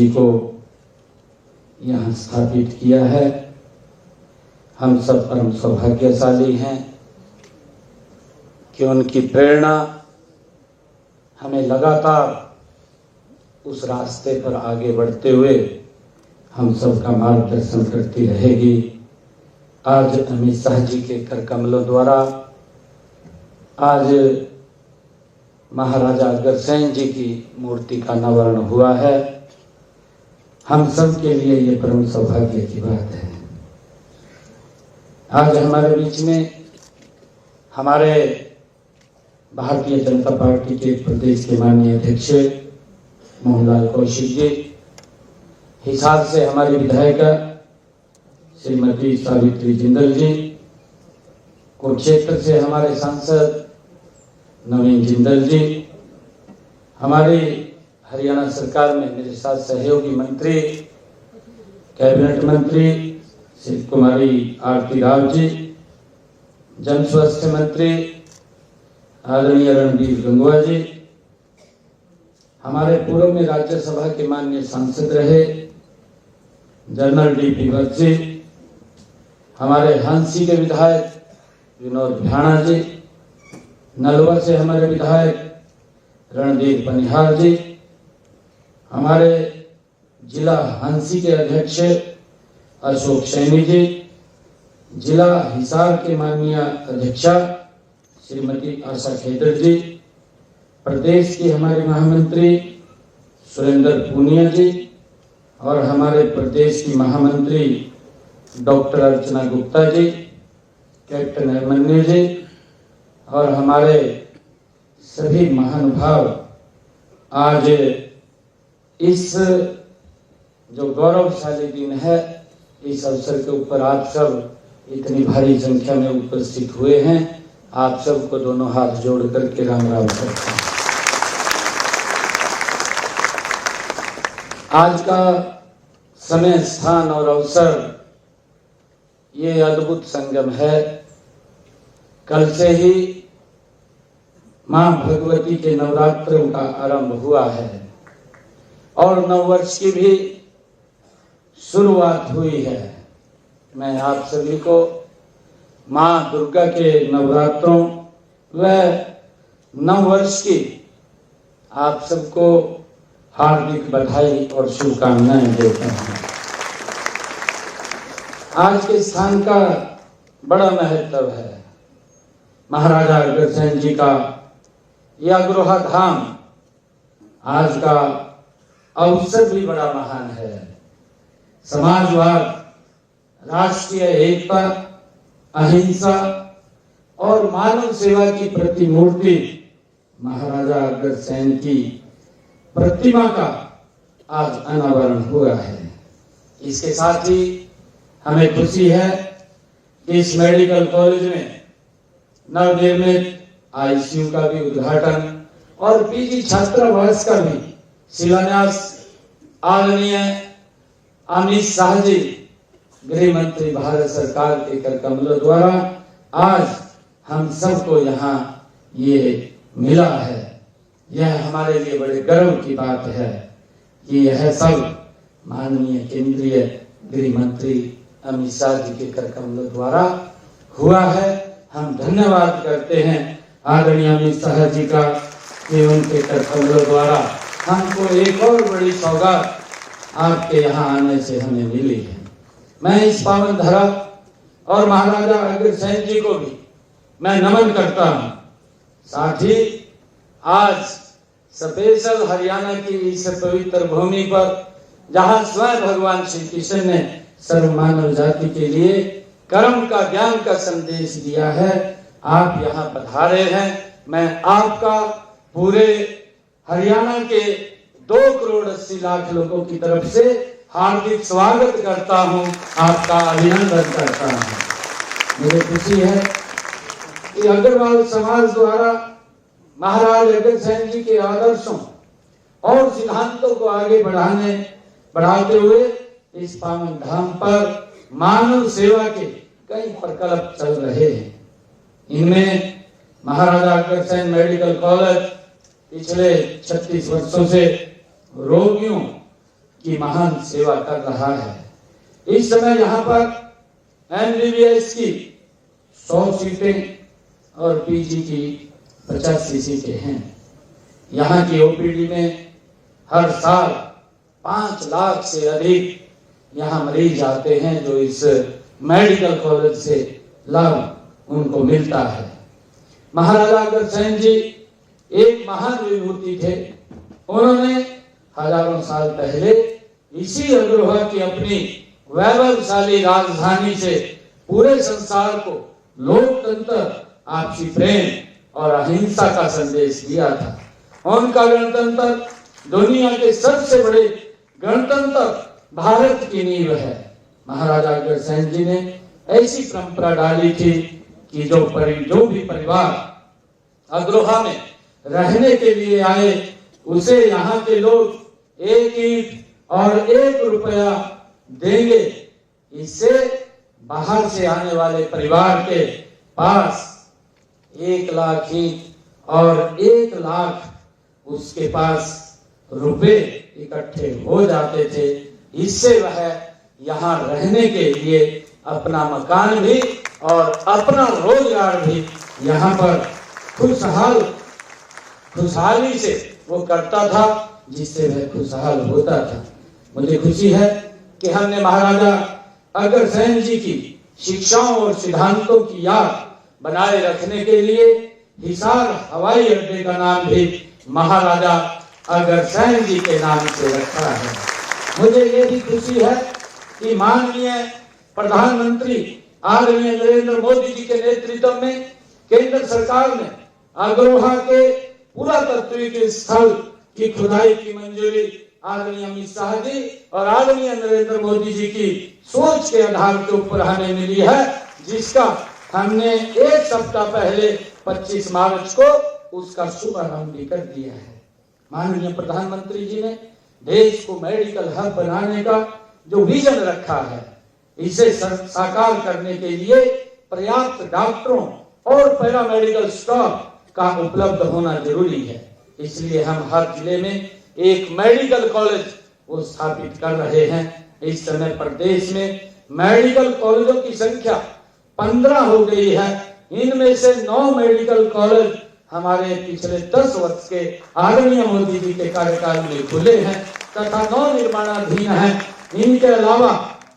जी को यहाँ स्थापित किया है। हम सब परम सौभाग्यशाली हैं कि उनकी प्रेरणा हमें लगातार उस रास्ते पर आगे बढ़ते हुए हम सबका मार्गदर्शन करती रहेगी। आज अमित शाह जी के कर कमलों द्वारा आज महाराजा अग्रसेन जी की मूर्ति का अनावरण हुआ है। हम सब के लिए ये परम सौभाग्य की बात है। आज हमारे बीच में हमारे भारतीय जनता पार्टी के प्रदेश के माननीय अध्यक्ष मोहनलाल कौशिक जी, हिसार से हमारी विधायिका श्रीमती सावित्री जिंदल जी, कुरुक्षेत्र से हमारे सांसद नवीन जिंदल जी, हमारी हरियाणा सरकार में मेरे साथ सहयोगी मंत्री कैबिनेट मंत्री श्री कुमारी आरती राव जी, जन स्वास्थ्य मंत्री आदरणीय रणबीर गंगवा जी, हमारे पूर्व में राज्यसभा के माननीय सांसद रहे जनरल डी.पी. वत्स जी, हमारे हांसी के विधायक विनोद भाणा जी, नलवा से हमारे विधायक रणदीप बनिहार जी, हमारे जिला हांसी के अध्यक्ष अशोक सैनी जी, जिला हिसार के माननीय अध्यक्षा श्रीमती आशा खेदर जी, प्रदेश की हमारे महामंत्री सुरेंद्र पूनिया जी और हमारे प्रदेश की महामंत्री डॉक्टर अर्चना गुप्ता जी, कैप्टन अभिमन्यु जी और हमारे सभी महानुभाव आज इस जो गौरवशाली दिन है, इस अवसर के ऊपर आप सब इतनी भारी संख्या में उपस्थित हुए हैं। आप सबको दोनों हाथ जोड़ करके राम राम करते हैं। आज का समय, स्थान और अवसर ये अद्भुत संगम है। कल से ही मां भगवती के नवरात्रों का आरंभ हुआ है और नववर्ष की भी शुरुआत हुई है। मैं आप सभी को मां दुर्गा के नवरात्रों व नववर्ष की आप सबको हार्दिक बधाई और शुभकामनाएं देता हूं। आज के स्थान का बड़ा महत्व है। महाराजा अग्रसेन जी का यह अग्रोहा धाम आज का अवसर भी बड़ा महान है। समाजवाद, राष्ट्रीय एकता, अहिंसा और मानव सेवा की प्रतिमूर्ति महाराजा अग्रसेन की प्रतिमा का आज अनावरण हुआ है। इसके साथ ही हमें खुशी है कि इस मेडिकल कॉलेज में नवनिर्मित आईसीयू का भी उद्घाटन और पीजी छात्रावास का भी शिलान्यास आदरणीय अमित शाह जी, गृह मंत्री भारत सरकार के कर कमलों द्वारा आज हम सबको यहाँ ये मिला है। यह हमारे लिए बड़े गर्व की बात है कि यह सब माननीय केंद्रीय गृह मंत्री अमित शाह जी के कर कमलों द्वारा हुआ है। हम धन्यवाद करते हैं आदरणीय अमित शाह जी का कि उनके कर कमलों द्वारा हमको एक और बड़ी सौगात आपके यहाँ आने से हमें मिली है। मैं इस पावन धरा और महाराजा अग्रसेन जी को भी मैं नमन करता हूँ। साथ ही आज स्पेशल हरियाणा की इस पवित्र भूमि पर जहाँ स्वयं भगवान श्री कृष्ण ने सर्व मानव जाति के लिए कर्म का, ज्ञान का संदेश दिया है, आप यहाँ पधारे हैं। मैं आपका पूरे हरियाणा के 2,80,00,000 लोगों की तरफ से हार्दिक स्वागत करता हूँ, आपका अभिनंदन करता हूँ। मुझे खुशी है कि अग्रवाल समाज द्वारा महाराज अग्रसेन जी के आदर्शों और सिद्धांतों को आगे बढ़ाते हुए इस पावन धाम पर मानव सेवा के कई प्रकल्प चल रहे हैं। इनमें महाराजा अग्रसेन मेडिकल कॉलेज पिछले 36 वर्षों से रोगियों की महान सेवा कर रहा है। इस समय यहाँ पर MBBS की 100 सीटें और PG की 85 सीटें हैं। यहाँ की OPD में हर साल 5 लाख से अधिक यहाँ मरीज आते हैं, जो इस मेडिकल कॉलेज से लाभ उनको मिलता है। महाराजा अग्रसेन जी एक महान विभूति थे। उन्होंने हजारों साल पहले इसी अग्रहा की अपनी वैभवशाली राजधानी से पूरे संसार को लोकतंत्र, आपसी प्रेम और अहिंसा का संदेश दिया था। उनका गणतंत्र दुनिया के सबसे बड़े गणतंत्र भारत की नींव है। महाराजा अग्रसेन जी ने ऐसी परंपरा डाली थी कि जो भी परिवार अग्रोहा में रहने के लिए आए, उसे यहाँ के लोग 1 ईंट और 1 रुपया देंगे। इससे बाहर से आने वाले परिवार के पास 1 लाख ईंट और 1 लाख उसके पास रुपए इकट्ठे हो जाते थे। इससे वह यहाँ रहने के लिए अपना मकान भी और अपना रोजगार भी यहाँ पर खुशहाली से वो करता था, जिससे वह खुशहाल होता था। मुझे खुशी है कि हमने महाराजा अग्रसेन जी की शिक्षाओं और सिद्धांतों की याद बनाए रखने के लिए हिसार हवाई अड्डे का नाम भी महाराजा अग्रसेन जी के नाम से रखा है। मुझे ये भी खुशी है कि माननीय प्रधानमंत्री आदरणीय नरेंद्र मोदी जी के नेतृत्व में केंद्र सरकार ने अग्रोहा के पुरातत्विक स्थल की खुदाई की मंजूरी आदरणीय अमित शाह जी और आदरणीय नरेंद्र मोदी जी की सोच के आधार के ऊपर हमें मिली है, जिसका हमने 1 सप्ताह पहले 25 मार्च को उसका शुभारंभ भी कर दिया है। माननीय प्रधानमंत्री जी ने देश को मेडिकल हब बनाने का जो विजन रखा है, इसे साकार करने के लिए पर्याप्त डॉक्टरों और पैरामेडिकल स्टाफ का उपलब्ध होना जरूरी है। इसलिए हम हर जिले में एक मेडिकल कॉलेज वो स्थापित कर रहे हैं। इस समय प्रदेश में मेडिकल कॉलेजों की संख्या 15 हो गई है। इनमें से 9 मेडिकल कॉलेज हमारे पिछले 10 वर्ष के आदरणीय मोदी जी के कार्यकाल में खुले हैं तथा 9 निर्माणाधीन हैं। इनके अलावा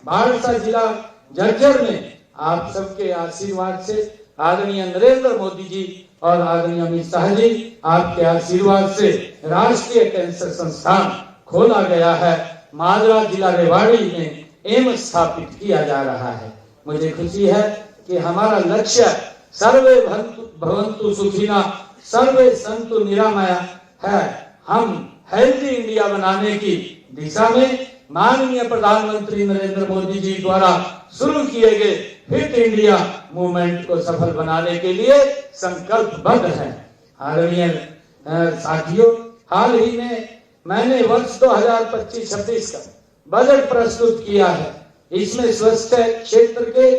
बारसा जिला झज्जर में आप सबके आशीर्वाद से आदरणीय नरेंद्र मोदी जी और आदरणीय अमित शाह जी आपके आशीर्वाद से राष्ट्रीय कैंसर संस्थान खोला गया है। माजरा जिला रेवाड़ी में एम्स स्थापित किया जा रहा है। मुझे खुशी है कि हमारा लक्ष्य सर्वे भवन्तु सुखिना सर्वे सन्तु निरामया है। हम हेल्थी इंडिया बनाने की दिशा में माननीय प्रधानमंत्री नरेंद्र मोदी जी द्वारा शुरू किए गए फिट इंडिया मूवमेंट को सफल बनाने के लिए संकल्पबद्ध है। आदरणीय साथियों, हाल ही में मैंने वर्ष 2025-26 का बजट प्रस्तुत किया है। इसमें स्वास्थ्य क्षेत्र के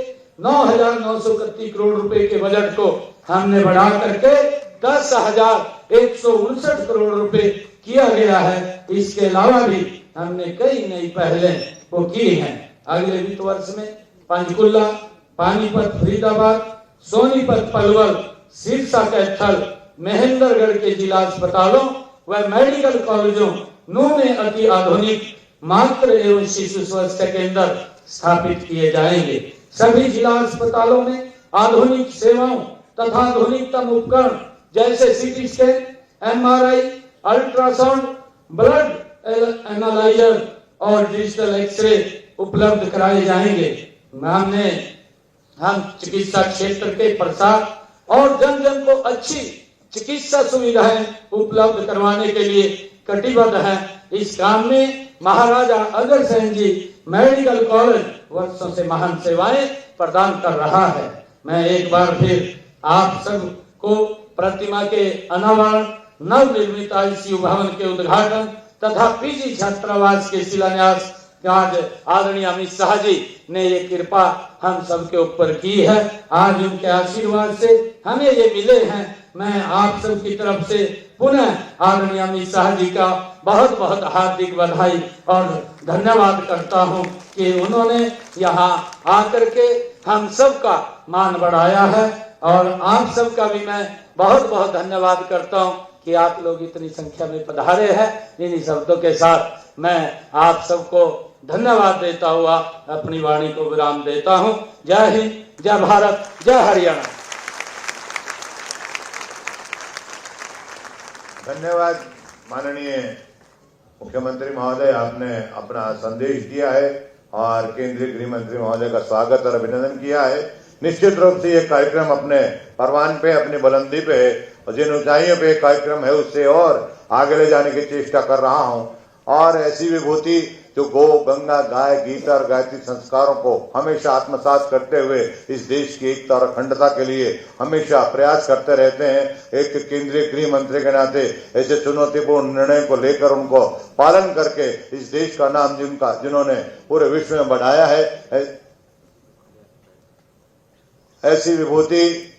9,931 करोड़ रुपए के बजट को हमने बढ़ा करके 10,159 करोड़ रुपए किया गया है। इसके अलावा भी हमने कई नई पहलें वो की हैं। अगले वित्त वर्ष में पंचकुला, पानीपत, फरीदाबाद, सोनीपत, पलवल, सिरसा, कैथल, महेंद्रगढ़ के जिला अस्पतालों व मेडिकल कॉलेजों में अति आधुनिक मातृ एवं शिशु स्वास्थ्य केंद्र स्थापित किए जाएंगे। सभी जिला अस्पतालों में आधुनिक सेवाओं तथा आधुनिकतम उपकरण जैसे CT scan, MRI, ultrasound, blood analyser और डिजिटल एक्सरे उपलब्ध कराए जाएंगे। हम चिकित्सा क्षेत्र के प्रसार और जन जन को अच्छी चिकित्सा सुविधाएं उपलब्ध करवाने के लिए कटिबद्ध हैं। इस काम में महाराजा अग्रसेन जी मेडिकल कॉलेज वर्षों से महान सेवाएं प्रदान कर रहा है। मैं एक बार फिर आप सबको प्रतिमा के अनावरण, नवनिर्मित ICU भवन के उद्घाटन तथा PG छात्रावास के शिलान्यास आज आदरणीय अमित शाह जी ने ये कृपा हम सबके ऊपर की है। आज उनके आशीर्वाद से हमें ये मिले हैं। मैं आप सब की तरफ से पुनः आदरणीय अमित शाह जी का बहुत बहुत हार्दिक बधाई और धन्यवाद करता हूं कि उन्होंने यहाँ आकर के हम सबका मान बढ़ाया है। और आप सबका भी मैं बहुत बहुत धन्यवाद करता हूं कि आप लोग इतनी संख्या में पधारे हैं। इन्हीं शब्दों के साथ मैं आप सबको धन्यवाद देता हुआ अपनी वाणी को विराम देता हूं। जय हिंद, जय भारत, जय हरियाणा। धन्यवाद माननीय मुख्यमंत्री महोदय, आपने अपना संदेश दिया है और केंद्रीय गृह मंत्री महोदय का स्वागत और अभिनंदन किया है। निश्चित रूप से ये कार्यक्रम अपने परवान पे, अपनी बुलंदी पे है और जिन ऊंचाइयों पे कार्यक्रम है उससे और आगे ले जाने की चेष्टा कर रहा हूं। और ऐसी विभूति जो गो, गंगा, गाय, गीता और गायत्री संस्कारों को हमेशा आत्मसात करते हुए इस देश की एकता और अखंडता के लिए हमेशा प्रयास करते रहते हैं। एक केंद्रीय गृह मंत्री के नाते ऐसे चुनौतीपूर्ण निर्णय को लेकर उनको पालन करके इस देश का नाम जिन्होंने पूरे विश्व में बढ़ाया है, ऐसी विभूति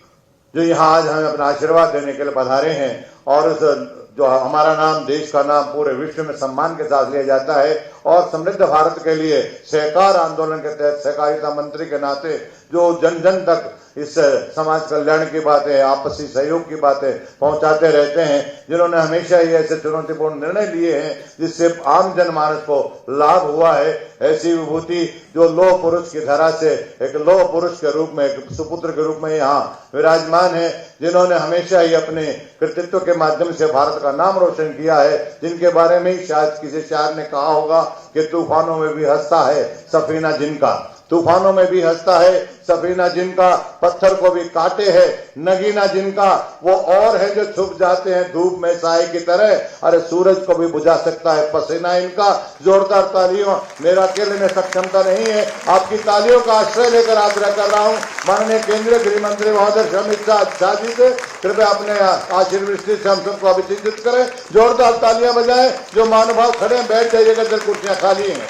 जो यहाँ आज हमें अपना आशीर्वाद देने के लिए पधारे हैं और जो हमारा नाम, देश का नाम पूरे विश्व में सम्मान के साथ लिया जाता है और समृद्ध भारत के लिए सहकार आंदोलन के तहत सहकारिता मंत्री के नाते जो जन जन तक इस समाज कल्याण की बातें, आपसी सहयोग की बातें पहुंचाते रहते हैं, जिन्होंने हमेशा ही ऐसे चुनौतीपूर्ण निर्णय लिए हैं जिससे आम जनमानस को लाभ हुआ है। ऐसी विभूति जो लौह पुरुष की धरा से एक लौह पुरुष के रूप में, एक सुपुत्र के रूप में यहाँ विराजमान है, जिन्होंने हमेशा ही अपने कृतित्व के माध्यम से भारत का नाम रोशन किया है, जिनके बारे में ही शायद किसी शायर ने कहा होगा कि तूफानों में भी हंसता है सफीना जिनका, तूफानों में भी हंसता है सफीना जिनका, पत्थर को भी काटे है नगीना जिनका, वो और है जो छुप जाते हैं धूप में साए की तरह, अरे सूरज को भी बुझा सकता है पसीना इनका। जोरदार तालियों, मेरा अकेले में सक्षमता नहीं है, आपकी तालियों का आश्रय लेकर आग्रह कर रहा हूं माननीय केंद्रीय गृह मंत्री महोदय अमित शाह जी से, कृपया अपने आशीर्वृष्टि से हम सबको अभिषेचित करें। जोरदार तालियां बजाएं। जो महानुभाव खड़े हैं बैठ जाइएगा, इधर कुर्सियां खाली हैं।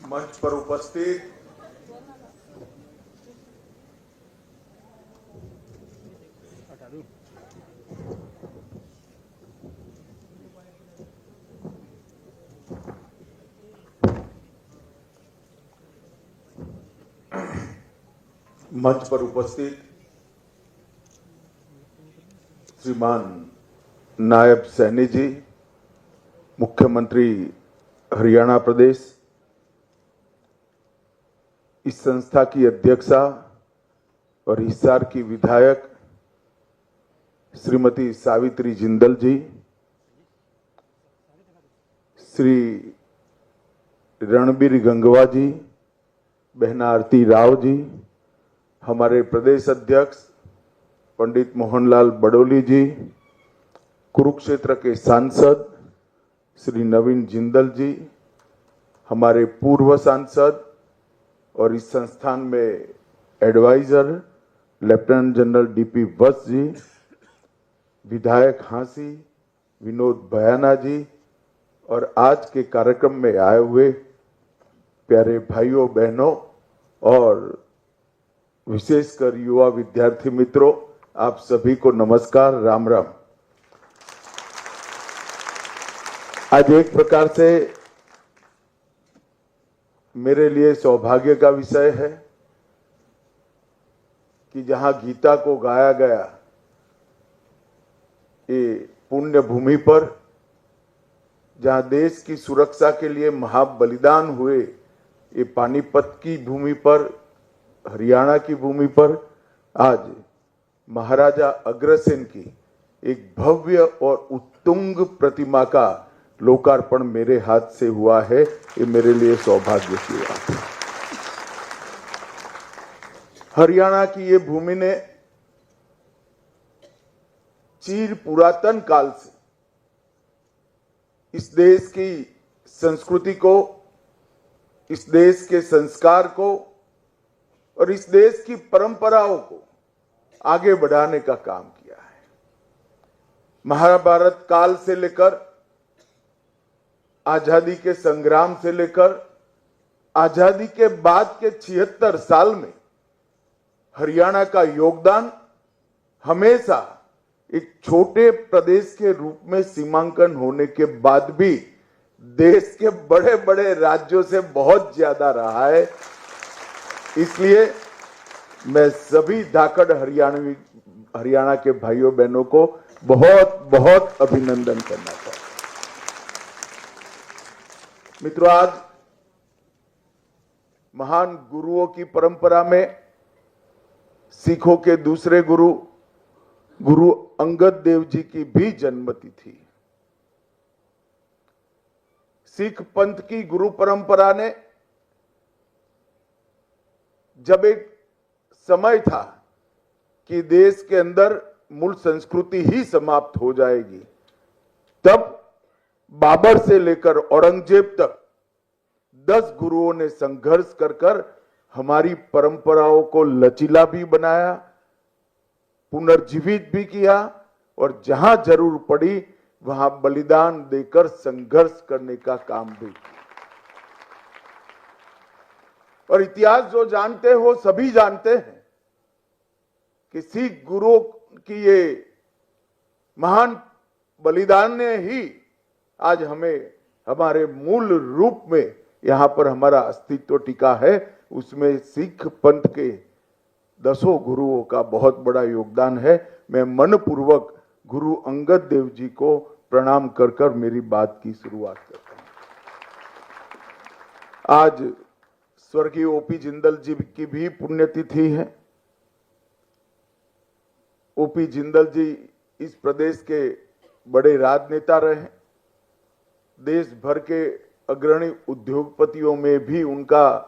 मंच पर उपस्थित श्रीमान नायब सैनी जी, मुख्यमंत्री हरियाणा प्रदेश, इस संस्था की अध्यक्षा और हिसार की विधायक श्रीमती सावित्री जिंदल जी, श्री रणबीर गंगवा जी, बहना आरती राव जी, हमारे प्रदेश अध्यक्ष पंडित मोहनलाल बडोली जी, कुरुक्षेत्र के सांसद श्री नवीन जिंदल जी, हमारे पूर्व सांसद और इस संस्थान में एडवाइजर लेफ्टिनेंट जनरल डीपी वत्स जी, विधायक हांसी विनोद भयाना जी और आज के कार्यक्रम में आए हुए प्यारे भाइयों बहनों और विशेषकर युवा विद्यार्थी मित्रों, आप सभी को नमस्कार, राम राम। आज एक प्रकार से मेरे लिए सौभाग्य का विषय है कि जहां गीता को गाया गया, ये पुण्य भूमि पर, जहां देश की सुरक्षा के लिए महाबलिदान हुए, ये पानीपत की भूमि पर, हरियाणा की भूमि पर आज महाराजा अग्रसेन की एक भव्य और उत्तुंग प्रतिमा का लोकार्पण मेरे हाथ से हुआ है। ये मेरे लिए सौभाग्य की बात है। हरियाणा की ये भूमि ने चीर पुरातन काल से इस देश की संस्कृति को, इस देश के संस्कार को और इस देश की परंपराओं को आगे बढ़ाने का काम किया है। महाभारत काल से लेकर आजादी के संग्राम से लेकर आजादी के बाद के 76 साल में हरियाणा का योगदान हमेशा एक छोटे प्रदेश के रूप में सीमांकन होने के बाद भी देश के बड़े बड़े राज्यों से बहुत ज्यादा रहा है। इसलिए मैं सभी धाकड़ हरियाणा के भाइयों बहनों को बहुत बहुत अभिनंदन करना चाहता हूं। मित्रों, आज महान गुरुओं की परंपरा में सिखों के दूसरे गुरु अंगद देव जी की भी जन्मतिथि थी। सिख पंथ की गुरु परंपरा ने जब एक समय था कि देश के अंदर मूल संस्कृति ही समाप्त हो जाएगी, तब बाबर से लेकर औरंगजेब तक 10 गुरुओं ने संघर्ष कर हमारी परंपराओं को लचीला भी बनाया, पुनर्जीवित भी किया और जहां जरूर पड़ी वहां बलिदान देकर संघर्ष करने का काम भी किया। और इतिहास जो जानते हो सभी जानते हैं कि सिख गुरुओं की ये महान बलिदान ने ही आज हमें हमारे मूल रूप में यहां पर हमारा अस्तित्व टिका है। उसमें सिख पंथ के 10 गुरुओं का बहुत बड़ा योगदान है। मैं मनपूर्वक गुरु अंगद देव जी को प्रणाम कर मेरी बात की शुरुआत करता हूं। आज स्वर्गीय ओपी जिंदल जी की भी पुण्यतिथि है। ओपी जिंदल जी इस प्रदेश के बड़े राजनेता रहे। देश भर के अग्रणी उद्योगपतियों में भी उनका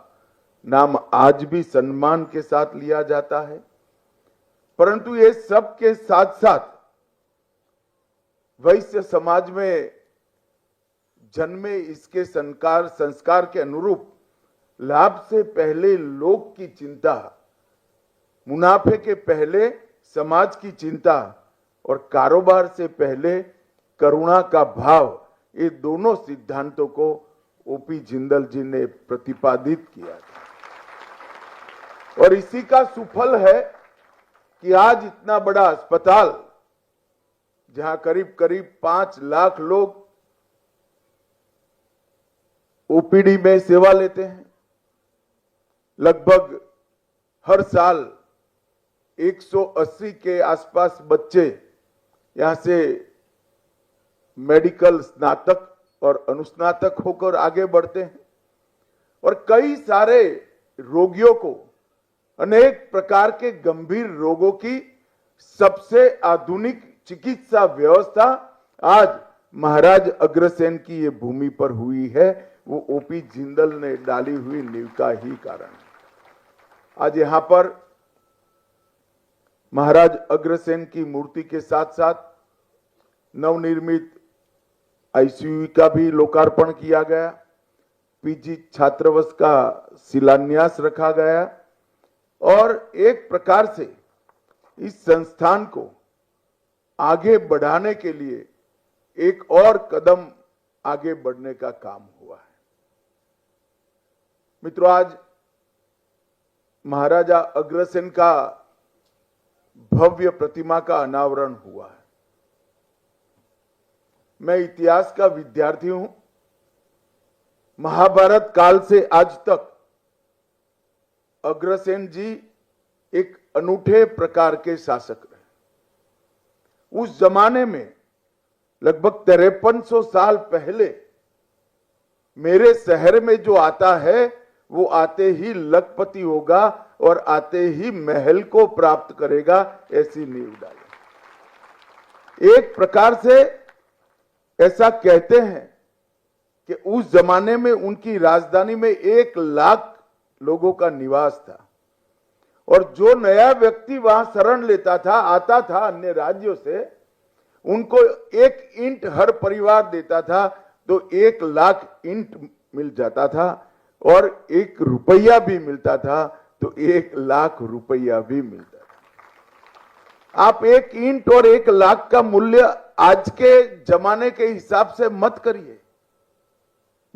नाम आज भी सम्मान के साथ लिया जाता है। परंतु ये सब के साथ साथ वैश्य समाज में जन्मे इसके संस्कार के अनुरूप लाभ से पहले लोक की चिंता, मुनाफे के पहले समाज की चिंता और कारोबार से पहले करुणा का भाव, ये दोनों सिद्धांतों को ओपी जिंदल जी ने प्रतिपादित किया था। और इसी का सुफल है कि आज इतना बड़ा अस्पताल जहां करीब करीब 5 लाख लोग ओपीडी में सेवा लेते हैं, लगभग हर साल 180 के आसपास बच्चे यहां से मेडिकल स्नातक और अनुस्नातक होकर आगे बढ़ते हैं और कई सारे रोगियों को अनेक प्रकार के गंभीर रोगों की सबसे आधुनिक चिकित्सा व्यवस्था आज महाराज अग्रसेन की ये भूमि पर हुई है। वो ओपी जिंदल ने डाली हुई नींव का ही कारण है। आज यहां पर महाराज अग्रसेन की मूर्ति के साथ साथ नवनिर्मित आईसीयू का भी लोकार्पण किया गया, पीजी छात्रावास का शिलान्यास रखा गया और एक प्रकार से इस संस्थान को आगे बढ़ाने के लिए एक और कदम आगे बढ़ने का काम हुआ है। मित्रों, आज महाराजा अग्रसेन का भव्य प्रतिमा का अनावरण हुआ है। मैं इतिहास का विद्यार्थी हूं। महाभारत काल से आज तक अग्रसेन जी एक अनूठे प्रकार के शासक रहे। उस जमाने में लगभग 5300 साल पहले मेरे शहर में जो आता है वो आते ही लखपति होगा और आते ही महल को प्राप्त करेगा, ऐसी नींव डाली। एक प्रकार से ऐसा कहते हैं कि उस जमाने में उनकी राजधानी में 1 लाख लोगों का निवास था और जो नया व्यक्ति वहां शरण लेता था, आता था अन्य राज्यों से, उनको 1 ईंट हर परिवार देता था तो 1 लाख ईंट मिल जाता था और 1 रुपया भी मिलता था तो 1 लाख रुपया भी मिलता था। आप 1 ईंट और 1 लाख का मूल्य आज के जमाने के हिसाब से मत करिए।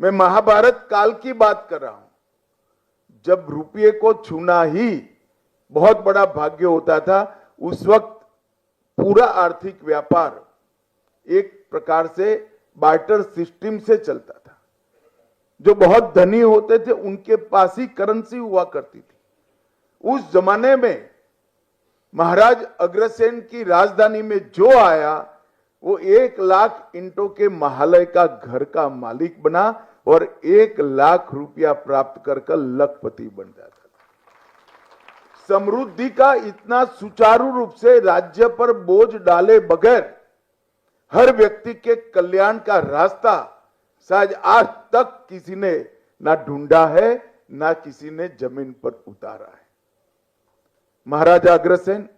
मैं महाभारत काल की बात कर रहा हूं, जब रुपये को छूना ही बहुत बड़ा भाग्य होता था। उस वक्त पूरा आर्थिक व्यापार एक प्रकार से बार्टर सिस्टम से चलता था। जो बहुत धनी होते थे उनके पास ही करेंसी हुआ करती थी। उस जमाने में महाराज अग्रसेन की राजधानी में जो आया वो 1 लाख ईंटों के महालय का घर का मालिक बना और 1 लाख रुपया प्राप्त कर लखपति बन जाता था। समृद्धि का इतना सुचारू रूप से राज्य पर बोझ डाले बगैर हर व्यक्ति के कल्याण का रास्ता शायद आज तक किसी ने ना ढूंढा है, ना किसी ने जमीन पर उतारा है। महाराजा अग्रसेन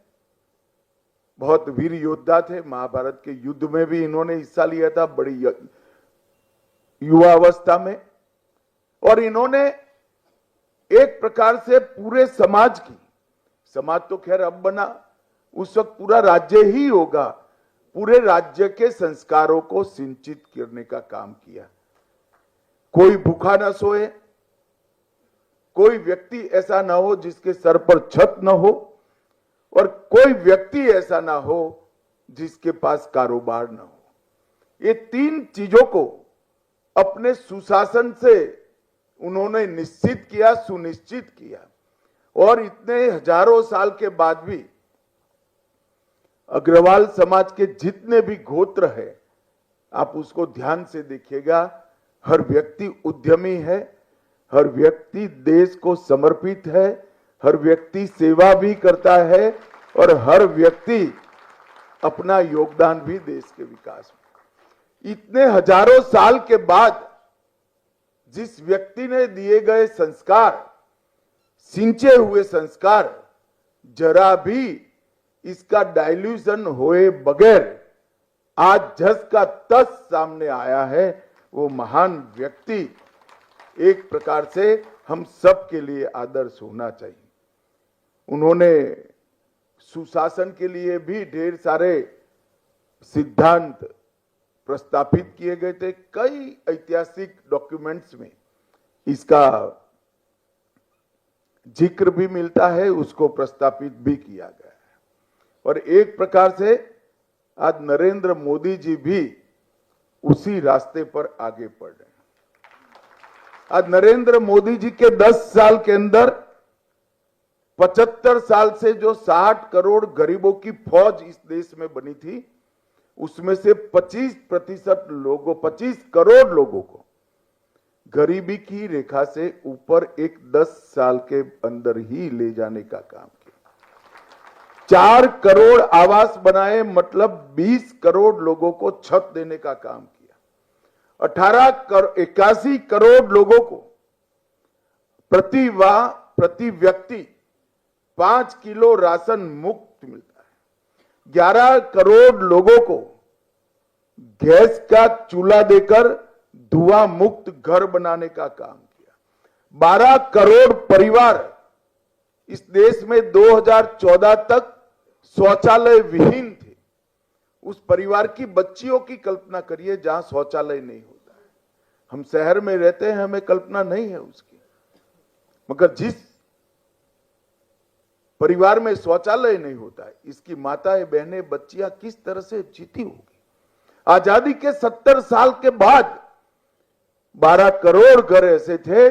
बहुत वीर योद्धा थे। महाभारत के युद्ध में भी इन्होंने हिस्सा लिया था बड़ी युवावस्था में, और इन्होंने एक प्रकार से पूरे समाज तो खैर अब बना, उस वक्त पूरा राज्य ही होगा, पूरे राज्य के संस्कारों को सिंचित करने का काम किया। कोई भूखा न सोए, कोई व्यक्ति ऐसा ना हो जिसके सर पर छत न हो, और कोई व्यक्ति ऐसा ना हो जिसके पास कारोबार न हो। ये 3 चीजों को अपने सुशासन से उन्होंने निश्चित किया, सुनिश्चित किया, और इतने हजारों साल के बाद भी अग्रवाल समाज के जितने भी गोत्र है, आप उसको ध्यान से देखिएगा, हर व्यक्ति उद्यमी है, हर व्यक्ति देश को समर्पित है, हर व्यक्ति सेवा भी करता है, और हर व्यक्ति अपना योगदान भी देश के विकास में। इतने हजारों साल के बाद जिस व्यक्ति ने दिए गए संस्कार, सिंचे हुए संस्कार, जरा भी इसका डाइल्यूशन होए बगैर आज जस का तस सामने आया है, वो महान व्यक्ति एक प्रकार से हम सब के लिए आदर्श होना चाहिए। उन्होंने सुशासन के लिए भी ढेर सारे सिद्धांत प्रस्तापित किए गए थे। कई ऐतिहासिक डॉक्यूमेंट्स में इसका जिक्र भी मिलता है, उसको प्रस्तापित भी किया गया है। और एक प्रकार से आज नरेंद्र मोदी जी भी उसी रास्ते पर आगे बढ़ रहे हैं। आज नरेंद्र मोदी जी के 10 साल के अंदर 75 साल से जो 60 करोड़ गरीबों की फौज इस देश में बनी थी, उसमें से 25% लोगों, 25 करोड़ लोगों को गरीबी की रेखा से ऊपर एक 10 साल के अंदर ही ले जाने का काम किया। 4 करोड़ आवास बनाए, मतलब 20 करोड़ लोगों को छत देने का काम किया। 81 करोड़ लोगों को प्रति व्यक्ति 5 किलो राशन मुफ्त मिलता है। 11 करोड़ लोगों को गैस का चूल्हा देकर धुआं मुक्त घर बनाने का काम किया। 12 करोड़ परिवार इस देश में 2014 तक शौचालय विहीन थे। उस परिवार की बच्चियों की कल्पना करिए जहां शौचालय नहीं होता है। हम शहर में रहते हैं, हमें कल्पना नहीं है उसकी, मगर जिस परिवार में शौचालय नहीं होता है, इसकी माताएं, बहनें, बच्चियां किस तरह से जीती होगी। आजादी के 70 साल के बाद 12 करोड़ घर ऐसे थे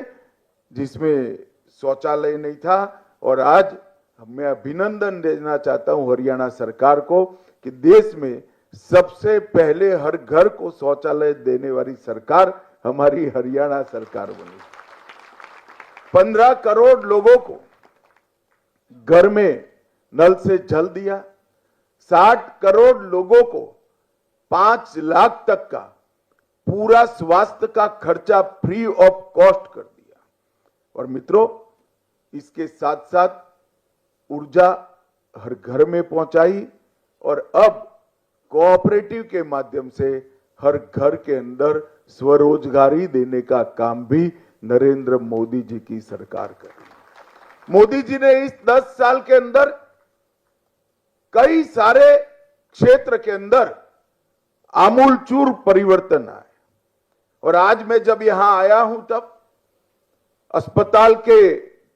जिसमें शौचालय नहीं था। और आज मैं अभिनंदन देना चाहता हूं हरियाणा सरकार को कि देश में सबसे पहले हर घर को शौचालय देने वाली सरकार हमारी हरियाणा सरकार बनी। 15 करोड़ लोगों को घर में नल से जल दिया। 60 करोड़ लोगों को 5 लाख तक का पूरा स्वास्थ्य का खर्चा फ्री ऑफ कॉस्ट कर दिया। और मित्रों, इसके साथ साथ ऊर्जा हर घर में पहुंचाई, और अब कोऑपरेटिव के माध्यम से हर घर के अंदर स्वरोजगारी देने का काम भी नरेंद्र मोदी जी की सरकार कर रही है। मोदी जी ने इस 10 साल के अंदर कई सारे क्षेत्र के अंदर आमूलचूर परिवर्तन आए। और आज मैं जब यहां आया हूं तब अस्पताल के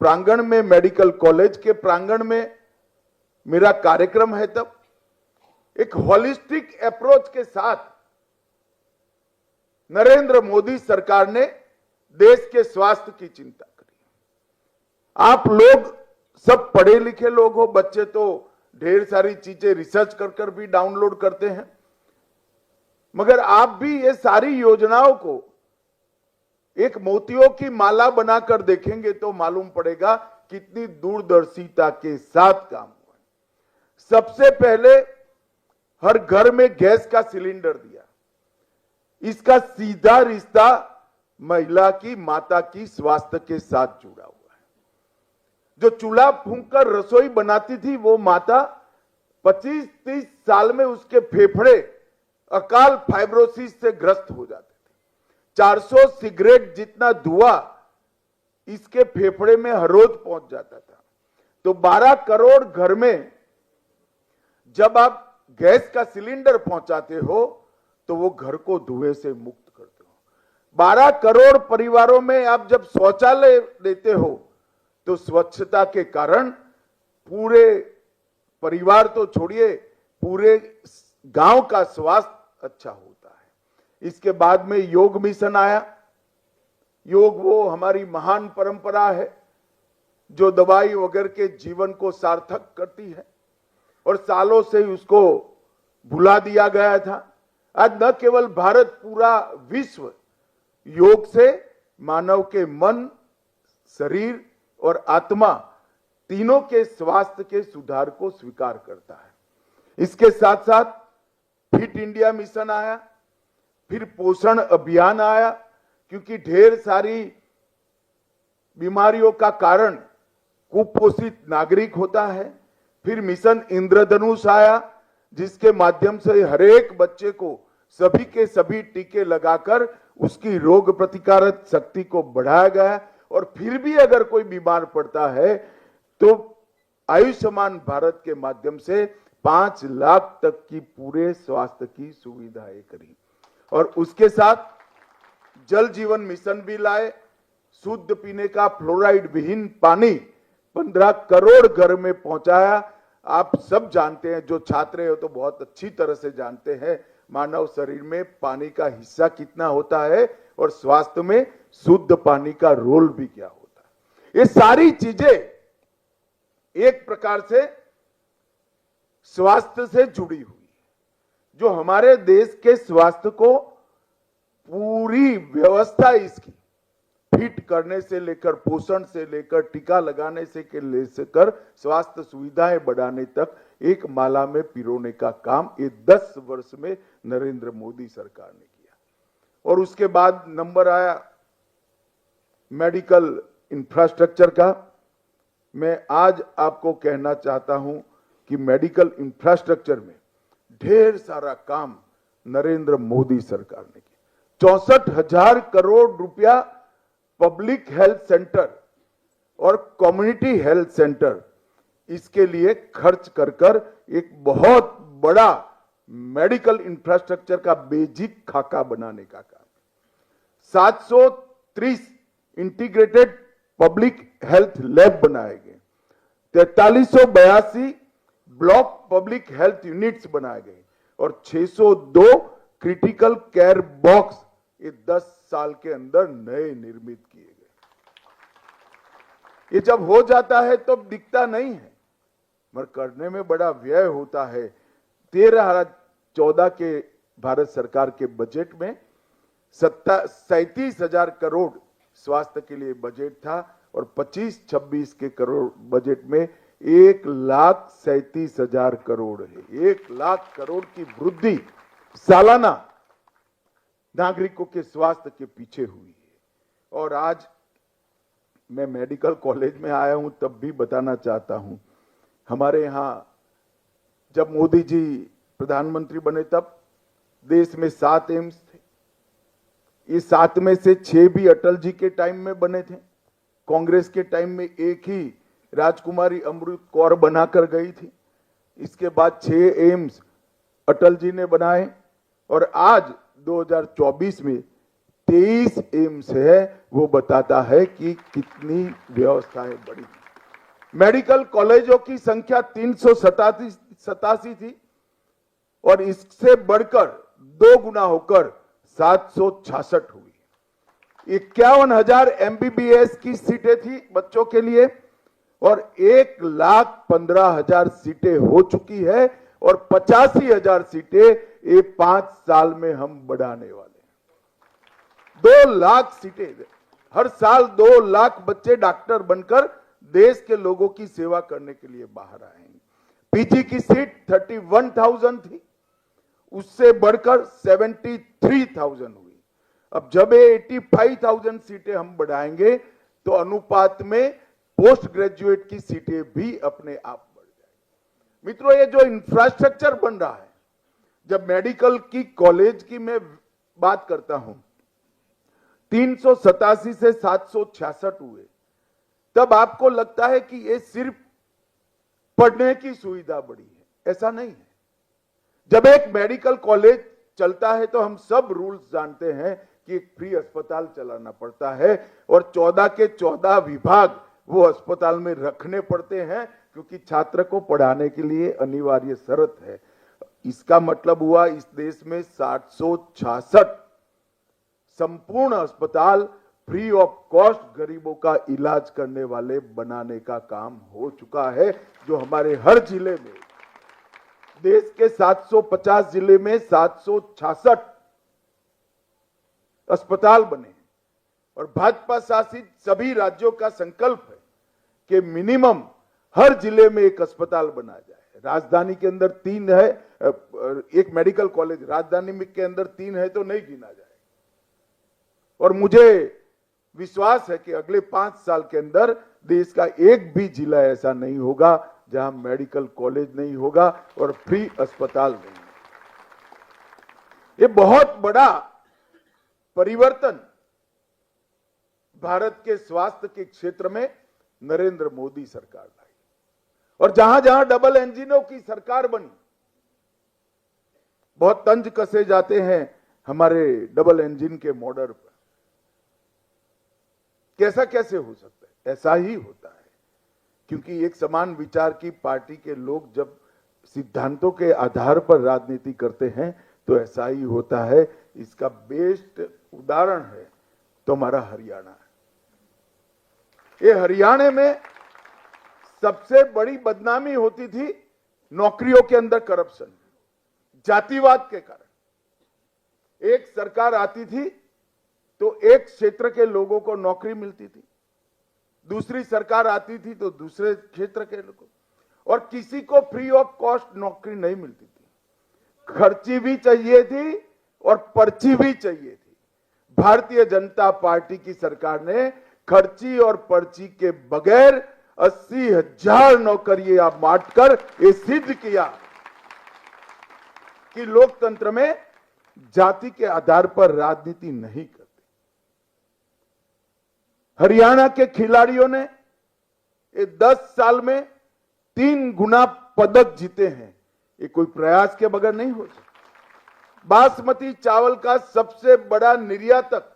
प्रांगण में, मेडिकल कॉलेज के प्रांगण में मेरा कार्यक्रम है, तब एक होलिस्टिक अप्रोच के साथ नरेंद्र मोदी सरकार ने देश के स्वास्थ्य की चिंता करी। आप लोग सब पढ़े लिखे लोग हो, बच्चे तो ढेर सारी चीजें रिसर्च कर कर भी डाउनलोड करते हैं, मगर आप भी ये सारी योजनाओं को एक मोतियों की माला बनाकर देखेंगे तो मालूम पड़ेगा कितनी दूरदर्शिता के साथ काम हुआ है। सबसे पहले हर घर में गैस का सिलेंडर दिया। इसका सीधा रिश्ता महिला की, माता की स्वास्थ्य के साथ जुड़ा हुआ है। जो चूल्हा फूंक कर रसोई बनाती थी वो माता 25-30 साल में उसके फेफड़े अकाल फाइब्रोसिस से ग्रस्त हो जाते थे। 400 सिगरेट जितना धुआं इसके फेफड़े में हर रोज पहुंच जाता था। तो 12 करोड़ घर में जब आप गैस का सिलेंडर पहुंचाते हो तो वो घर को धुएं से मुक्त करते हो। 12 करोड़ परिवारों में आप जब शौचालय देते हो तो स्वच्छता के कारण पूरे परिवार तो छोड़िए, पूरे गांव का स्वास्थ्य अच्छा होता है। इसके बाद में योग मिशन आया। योग वो हमारी महान परंपरा है जो दवाई वगैरह के जीवन को सार्थक करती है और सालों से उसको भुला दिया गया था। आज न केवल भारत, पूरा विश्व योग से मानव के मन, शरीर और आत्मा तीनों के स्वास्थ्य के सुधार को स्वीकार करता है। इसके साथ साथ फिट इंडिया मिशन आया, फिर पोषण अभियान आया, क्योंकि ढेर सारी बीमारियों का कारण कुपोषित नागरिक होता है। फिर मिशन इंद्रधनुष आया, जिसके माध्यम से हर एक बच्चे को सभी के सभी टीके लगाकर उसकी रोग प्रतिकारक शक्ति को बढ़ाया गया। और फिर भी अगर कोई बीमार पड़ता है तो आयुष्मान भारत के माध्यम से 5 लाख तक की पूरे स्वास्थ्य की सुविधाएं करी। और उसके साथ जल जीवन मिशन भी लाए। शुद्ध पीने का फ्लोराइड विहीन पानी 15 करोड़ घर में पहुंचाया। आप सब जानते हैं, जो छात्र हो तो बहुत अच्छी तरह से जानते हैं, मानव शरीर में पानी का हिस्सा कितना होता है और स्वास्थ्य में शुद्ध पानी का रोल भी क्या होता है। ये सारी चीजें एक प्रकार से स्वास्थ्य से जुड़ी हुई, जो हमारे देश के स्वास्थ्य को पूरी व्यवस्था इसकी फिट करने से लेकर, पोषण से लेकर, टीका लगाने से लेकर स्वास्थ्य सुविधाएं बढ़ाने तक एक माला में पिरोने का काम ये 10 वर्ष में नरेंद्र मोदी सरकार ने किया। और उसके बाद नंबर आया मेडिकल इंफ्रास्ट्रक्चर का। मैं आज आपको कहना चाहता हूं कि मेडिकल इंफ्रास्ट्रक्चर में ढेर सारा काम नरेंद्र मोदी सरकार ने किया। 64,000 करोड़ रुपया पब्लिक हेल्थ सेंटर और कम्युनिटी हेल्थ सेंटर इसके लिए खर्च कर कर एक बहुत बड़ा मेडिकल इंफ्रास्ट्रक्चर का बेसिक खाका बनाने का काम। 730 इंटीग्रेटेड पब्लिक हेल्थ लैब बनाए गए, 4382 ब्लॉक पब्लिक हेल्थ यूनिट्स बनाए गए और 602 क्रिटिकल केयर बॉक्स ये 10 साल के अंदर नए निर्मित किए गए। ये जब हो जाता है तो दिखता नहीं है, मगर करने में बड़ा व्यय होता है। 13-14 के भारत सरकार के बजट में 37,000 करोड़ स्वास्थ्य के लिए बजट था और 25-26 के करोड़ बजट में 1,37,000 करोड़ है। 1 लाख करोड़ की वृद्धि सालाना नागरिकों के स्वास्थ्य के पीछे हुई है। और आज मैं मेडिकल कॉलेज में आया हूं तब भी बताना चाहता हूं, हमारे यहां जब मोदी जी प्रधानमंत्री बने तब देश में 7 एम्स थे। ये 7 में से 6 भी अटल जी के टाइम में बने थे। कांग्रेस के टाइम में एक ही राजकुमारी अमृत कौर बनाकर गई थी। इसके बाद 6 एम्स अटल जी ने बनाए और आज 2024 में 23 एम्स है, वो बताता है कि कितनी व्यवस्थाएं बढ़ी। मेडिकल कॉलेजों की संख्या 387 थी और इससे बढ़कर 2 गुना होकर 766 हुई। 51,000 MBBS की सीटें थी बच्चों के लिए और 1,15,000 सीटें हो चुकी है और 85,000 सीटें ये 5 साल में हम बढ़ाने वाले हैं। 2 लाख सीटें, हर साल 2 लाख बच्चे डॉक्टर बनकर देश के लोगों की सेवा करने के लिए बाहर आएंगे। पीजी की सीट 31,000 थी, उससे बढ़कर 73,000 हुई। अब जब ये 85,000 सीटें हम बढ़ाएंगे तो अनुपात में पोस्ट ग्रेजुएट की सीटें भी अपने आप बढ़ जाएंगी। मित्रों, ये जो इंफ्रास्ट्रक्चर बन रहा है, जब मेडिकल की कॉलेज की मैं बात करता हूं, 387 से 766 हुए, तब आपको लगता है कि ये सिर्फ पढ़ने की सुविधा बढ़ी है। ऐसा नहीं है। जब एक मेडिकल कॉलेज चलता है तो हम सब रूल्स जानते हैं कि एक फ्री अस्पताल चलाना पड़ता है और 14 के 14 विभाग वो अस्पताल में रखने पड़ते हैं, क्योंकि छात्र को पढ़ाने के लिए अनिवार्य शर्त है। इसका मतलब हुआ इस देश में 766 संपूर्ण अस्पताल फ्री ऑफ कॉस्ट गरीबों का इलाज करने वाले बनाने का काम हो चुका है, जो हमारे हर जिले में, देश के 750 जिले में 766 अस्पताल बने हैं। और भाजपा शासित सभी राज्यों का संकल्प है कि मिनिमम हर जिले में एक अस्पताल बना जाए। राजधानी के अंदर 3 है, एक मेडिकल कॉलेज राजधानी के अंदर 3 है तो नहीं गिना जाए। और मुझे विश्वास है कि अगले 5 साल के अंदर देश का एक भी जिला ऐसा नहीं होगा जहां मेडिकल कॉलेज नहीं होगा और फ्री अस्पताल नहीं। ये बहुत बड़ा परिवर्तन भारत के स्वास्थ्य के क्षेत्र में नरेंद्र मोदी सरकार लाई। और जहां जहां डबल इंजनों की सरकार बनी, बहुत तंज कसे जाते हैं हमारे डबल इंजन के मॉडल पर। कैसा कैसे हो सकता है? ऐसा ही होता है, क्योंकि एक समान विचार की पार्टी के लोग जब सिद्धांतों के आधार पर राजनीति करते हैं तो ऐसा ही होता है। इसका बेस्ट उदाहरण है तो हमारा हरियाणा है। ये हरियाणा में सबसे बड़ी बदनामी होती थी नौकरियों के अंदर करप्शन, जातिवाद के कारण। एक सरकार आती थी तो एक क्षेत्र के लोगों को नौकरी मिलती थी, दूसरी सरकार आती थी तो दूसरे क्षेत्र के लोगों, और किसी को फ्री ऑफ कॉस्ट नौकरी नहीं मिलती थी। खर्ची भी चाहिए थी और पर्ची भी चाहिए थी। भारतीय जनता पार्टी की सरकार ने खर्ची और पर्ची के बगैर 80,000 नौकरियां बांटकर ये सिद्ध किया कि लोकतंत्र में जाति के आधार पर राजनीति नहीं करती। हरियाणा के खिलाड़ियों ने 10 साल में 3 गुना पदक जीते हैं। ये कोई प्रयास के बगैर नहीं हो सकता। बासमती चावल का सबसे बड़ा निर्यातक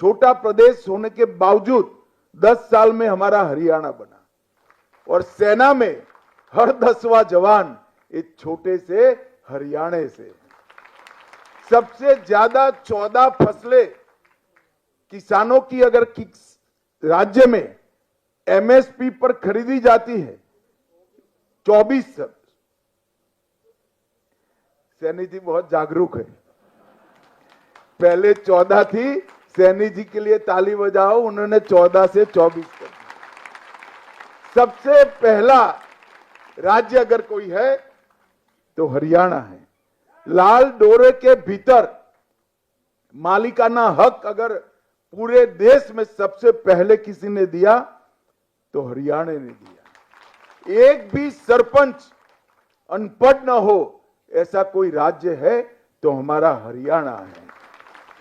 छोटा प्रदेश होने के बावजूद 10 साल में हमारा हरियाणा बना। और सेना में हर 10वां जवान एक छोटे से हरियाणा से। सबसे ज्यादा 14 फसलें किसानों की अगर राज्य में एमएसपी पर खरीदी जाती है 24। सैनी जी बहुत जागरूक है। पहले 14 थी, सैनी जी के लिए ताली बजाओ, उन्होंने 14 से 24 कर दिया। सबसे पहला राज्य अगर कोई है तो हरियाणा है। लाल डोरे के भीतर मालिकाना हक अगर पूरे देश में सबसे पहले किसी ने दिया तो हरियाणा ने दिया। एक भी सरपंच अनपढ़ न हो ऐसा कोई राज्य है तो हमारा हरियाणा है।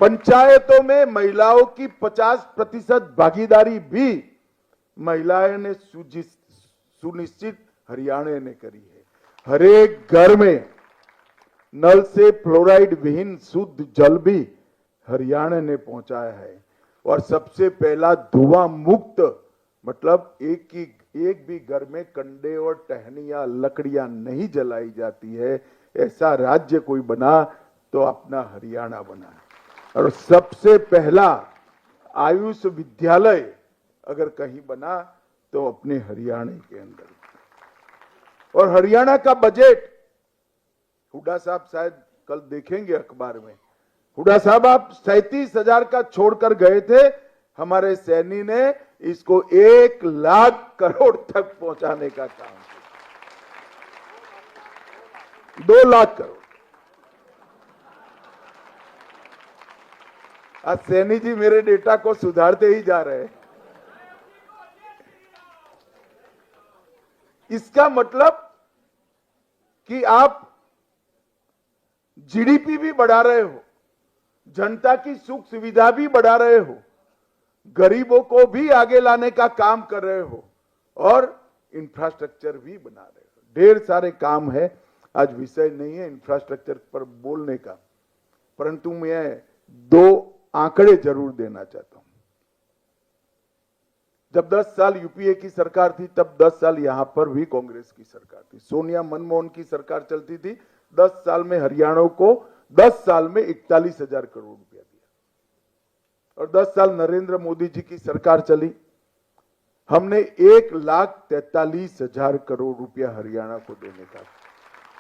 पंचायतों में महिलाओं की 50% भागीदारी भी महिलाएं ने सुनिश्चित हरियाणा ने करी है। हर एक घर में नल से फ्लोराइड विहीन शुद्ध जल भी हरियाणा ने पहुंचाया है। और सबसे पहला धुआं मुक्त, मतलब एक भी घर में कंडे और टहनियां लकड़ियां नहीं जलाई जाती है, ऐसा राज्य कोई बना तो अपना हरियाणा बना। और सबसे पहला आयुष विद्यालय अगर कहीं बना तो अपने हरियाणा के अंदर। और हरियाणा का बजट, हुड्डा साहब शायद कल देखेंगे अखबार में, हुड्डा साहब आप 37,000 का छोड़कर गए थे, हमारे सैनी ने इसको 1 लाख करोड़ तक पहुंचाने का काम किया। 2 लाख करोड़। आज सैनी जी मेरे डेटा को सुधारते ही जा रहे हैं। इसका मतलब कि आप जीडीपी भी बढ़ा रहे हो, जनता की सुख सुविधा भी बढ़ा रहे हो, गरीबों को भी आगे लाने का काम कर रहे हो और इंफ्रास्ट्रक्चर भी बना रहे हो। ढेर सारे काम है, आज विषय नहीं है इंफ्रास्ट्रक्चर पर बोलने का, परंतु मैं 2 आंकड़े जरूर देना चाहता हूं। जब 10 साल यूपीए की सरकार थी, तब 10 साल यहां पर भी कांग्रेस की सरकार थी, सोनिया मनमोहन की सरकार चलती थी। 10 साल में हरियाणा को 10 साल में 41,000 करोड़ रुपया दिया। और 10 साल नरेंद्र मोदी जी की सरकार चली, हमने 1,43,000 करोड़ रुपया हरियाणा को देने का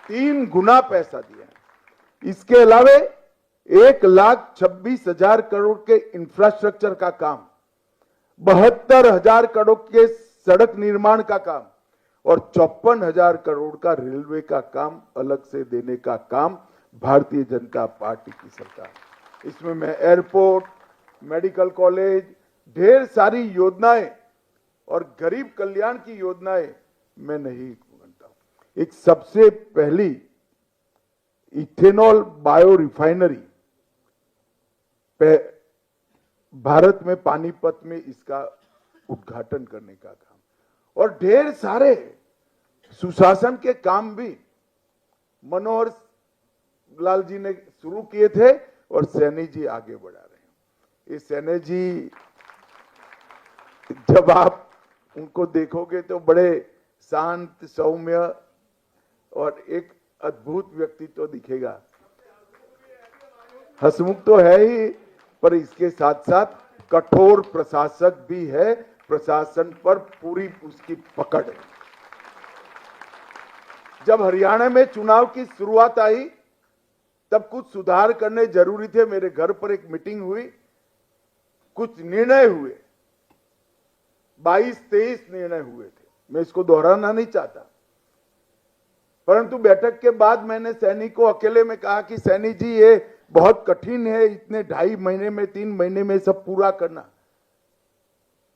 3 गुना पैसा दिया। इसके अलावा 1,26,000 करोड़ के इंफ्रास्ट्रक्चर का काम, 72,000 करोड़ के सड़क निर्माण का काम और 54,000 करोड़ का रेलवे का काम अलग से देने का काम भारतीय जनता पार्टी की सरकार। इसमें मैं एयरपोर्ट, मेडिकल कॉलेज, ढेर सारी योजनाएं और गरीब कल्याण की योजनाएं मैं नहीं मानता हूं। एक सबसे पहली इथेनॉल बायो रिफाइनरी भारत में पानीपत में इसका उद्घाटन करने का काम और ढेर सारे सुशासन के काम भी मनोहर लाल जी ने शुरू किए थे और सैनी जी आगे बढ़ा रहे हैं। ये सैनी जी, जब आप उनको देखोगे तो बड़े शांत, सौम्य और एक अद्भुत व्यक्तित्व दिखेगा। हंसमुख तो है ही, पर इसके साथ साथ कठोर प्रशासक भी है, प्रशासन पर पूरी उसकी पकड़ है। जब हरियाणा में चुनाव की शुरुआत आई, तब कुछ सुधार करने जरूरी थे। मेरे घर पर एक मीटिंग हुई, कुछ निर्णय हुए, 22-23 निर्णय हुए थे। मैं इसको दोहराना नहीं चाहता, परंतु बैठक के बाद मैंने सैनी को अकेले में कहा कि सैनी जी ये बहुत कठिन है, इतने 2.5 महीने में 3 महीने में सब पूरा करना।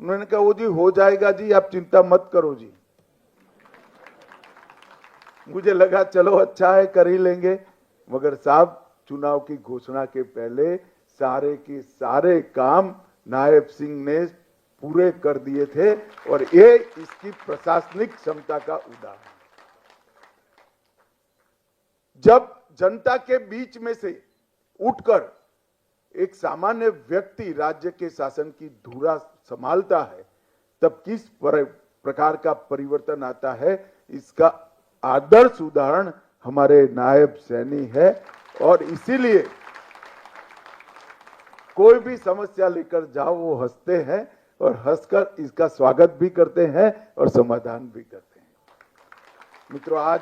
उन्होंने कहा वो जी हो जाएगा जी, आप चिंता मत करो जी। मुझे लगा चलो अच्छा है, कर ही लेंगे, मगर साहब चुनाव की घोषणा के पहले सारे के सारे काम नायब सिंह ने पूरे कर दिए थे और ये इसकी प्रशासनिक क्षमता का उदाहरण। जब जनता के बीच में से उठकर एक सामान्य व्यक्ति राज्य के शासन की धुरा संभालता है, तब किस प्रकार का परिवर्तन आता है, इसका आदर्श उदाहरण हमारे नायब सैनी है। और इसीलिए कोई भी समस्या लेकर जाओ वो हंसते हैं और हंसकर इसका स्वागत भी करते हैं और समाधान भी करते हैं। मित्रों, आज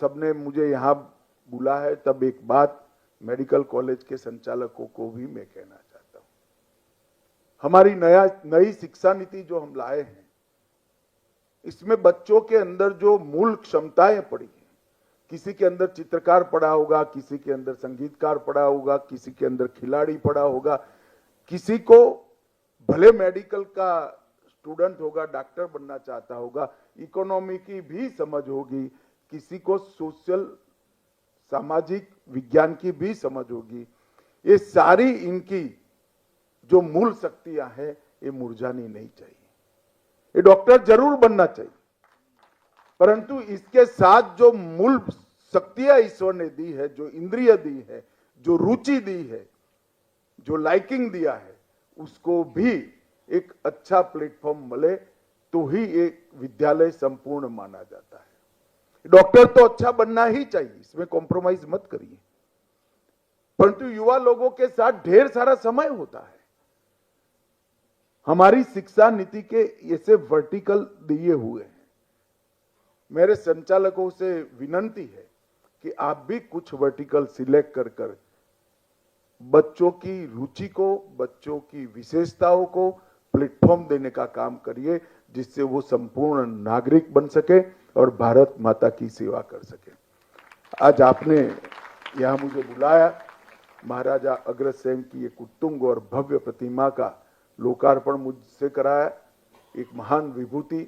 सबने मुझे यहां बुला है, तब एक बात मेडिकल कॉलेज के संचालकों को भी मैं कहना चाहता हूं। हमारी नई शिक्षा नीति जो हम लाए हैं, इसमें बच्चों के अंदर जो मूल क्षमताएं पड़ी हैं, किसी के अंदर चित्रकार पड़ा होगा, किसी के अंदर संगीतकार पड़ा होगा, किसी के अंदर खिलाड़ी पड़ा होगा, किसी को भले मेडिकल का स्टूडेंट होगा, डॉक्टर बनना चाहता होगा, इकोनॉमी की भी समझ होगी, किसी को सोशल सामाजिक विज्ञान की भी समझ होगी। ये सारी इनकी जो मूल शक्तियां हैं, ये मुरझानी नहीं चाहिए। ये डॉक्टर जरूर बनना चाहिए, परंतु इसके साथ जो मूल शक्तियां ईश्वर ने दी है, जो इंद्रिय दी है, जो रुचि दी है, जो लाइकिंग दिया है उसको भी एक अच्छा प्लेटफॉर्म मिले तो ही एक विद्यालय संपूर्ण माना जाता है। डॉक्टर तो अच्छा बनना ही चाहिए, इसमें कॉम्प्रोमाइज मत करिए, परंतु युवा लोगों के साथ ढेर सारा समय होता है। हमारी शिक्षा नीति के ऐसे वर्टिकल दिए हुए हैं। मेरे संचालकों से विनंती है कि आप भी कुछ वर्टिकल सिलेक्ट कर कर बच्चों की रुचि को, बच्चों की विशेषताओं को प्लेटफॉर्म देने का काम करिए, जिससे वो संपूर्ण नागरिक बन सके और भारत माता की सेवा कर सके। आज आपने यहां मुझे बुलाया, महाराजा अग्रसेन की एक उत्तुंग और भव्य प्रतिमा का लोकार्पण मुझसे कराया। एक महान विभूति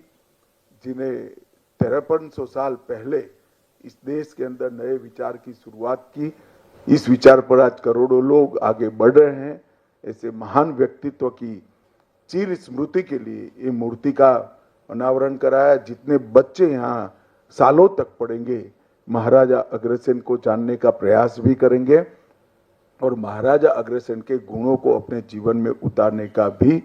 जिन्हें 5300 साल पहले इस देश के अंदर नए विचार की शुरुआत की, इस विचार पर आज करोड़ों लोग आगे बढ़ रहे हैं। ऐसे महान व्यक्तित्व की चिर स्मृति के लिए ये मूर्ति का अनावरण कराया। जितने बच्चे यहाँ सालों तक पढ़ेंगे, महाराजा अग्रसेन को जानने का प्रयास भी करेंगे और महाराजा अग्रसेन के गुणों को अपने जीवन में उतारने का भी